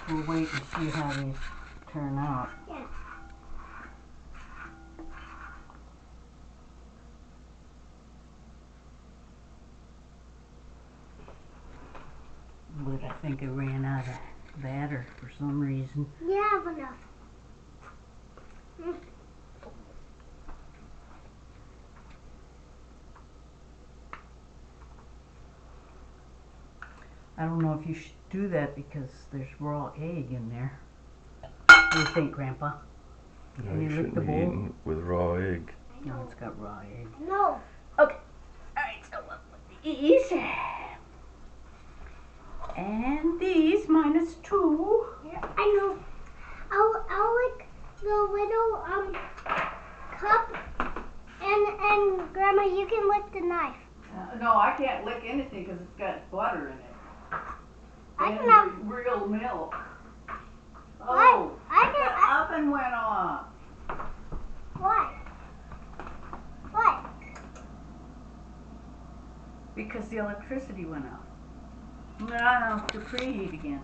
we'll wait and see how these turn out. Yeah. But I think I ran out of batter for some reason. You have enough. I don't know if you should do that because there's raw egg in there. What do you think, Grandpa? No, Can you you lick shouldn't the be bowl? eating with raw egg. No, it's got raw egg. No. Okay. Alright, so what with these? And these -2. Yeah, I know. I'll lick the little cup, and Grandma, you can lick the knife. No, I can't lick anything because it's got butter in it. I can have. Real milk. What? The oven went off. Why? What? Because the electricity went out. Now I have to preheat again.